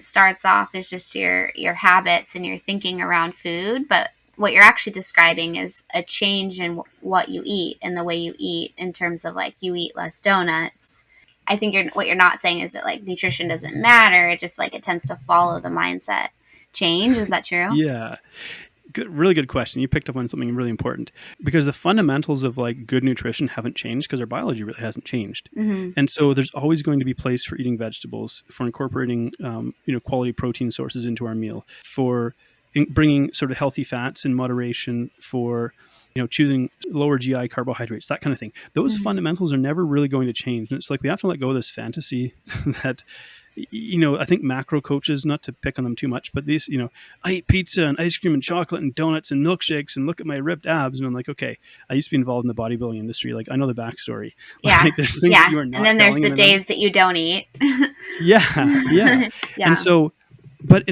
it starts off as just your habits and your thinking around food, but what you're actually describing is a change in what you eat and the way you eat, in terms of like you eat less donuts. I think what you're not saying is that like nutrition doesn't matter. It just like it tends to follow the mindset change. Is that true? Yeah. Really good question. You picked up on something really important, because the fundamentals of like good nutrition haven't changed because our biology really hasn't changed. Mm-hmm. And so there's always going to be place for eating vegetables, for incorporating, quality protein sources into our meal, for bringing sort of healthy fats in moderation, for, choosing lower GI carbohydrates, that kind of thing. Those Mm-hmm. fundamentals are never really going to change. And it's like, we have to let go of this fantasy that, I think macro coaches, not to pick on them too much, but these, I eat pizza and ice cream and chocolate and donuts and milkshakes and look at my ripped abs. And I'm like, okay, I used to be involved in the bodybuilding industry. Like, I know the backstory. Yeah. Like, there's things that you are not. And then there's the days that you don't eat. Yeah. Yeah. And so, but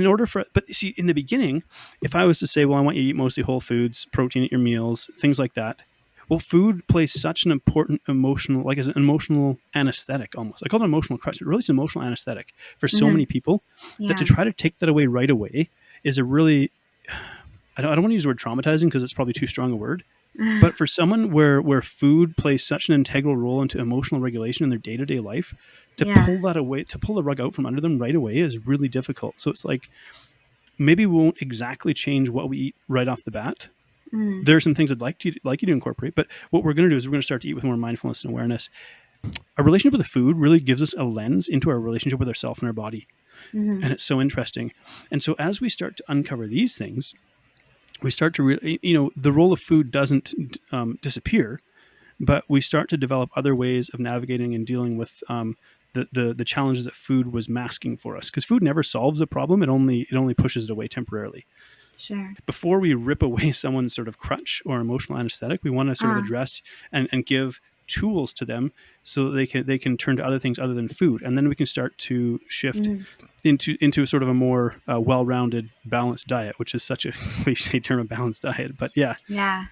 see, in the beginning, if I was to say, well, I want you to eat mostly whole foods, protein at your meals, things like that. Well, food plays such an important emotional, like as an emotional anesthetic almost. I call it an emotional crutch. It really is an emotional anesthetic for so many people, that to try to take that away right away is a really, I don't want to use the word traumatizing because it's probably too strong a word. But for someone where food plays such an integral role into emotional regulation in their day-to-day life, to pull that away, to pull the rug out from under them right away is really difficult. So it's like, maybe we won't exactly change what we eat right off the bat. There are some things I'd like you to incorporate, but what we're going to do is we're going to start to eat with more mindfulness and awareness. Our relationship with the food really gives us a lens into our relationship with ourselves and our body. And it's so interesting. And so as we start to uncover these things, we start to really, the role of food doesn't disappear, but we start to develop other ways of navigating and dealing with the challenges that food was masking for us. Because food never solves a problem; it only pushes it away temporarily. Sure. Before we rip away someone's sort of crutch or emotional anesthetic, we want to sort of address and give tools to them so that they can turn to other things other than food, and then we can start to shift into sort of a more well-rounded, balanced diet, which is such a cliche term, a balanced diet. But yeah.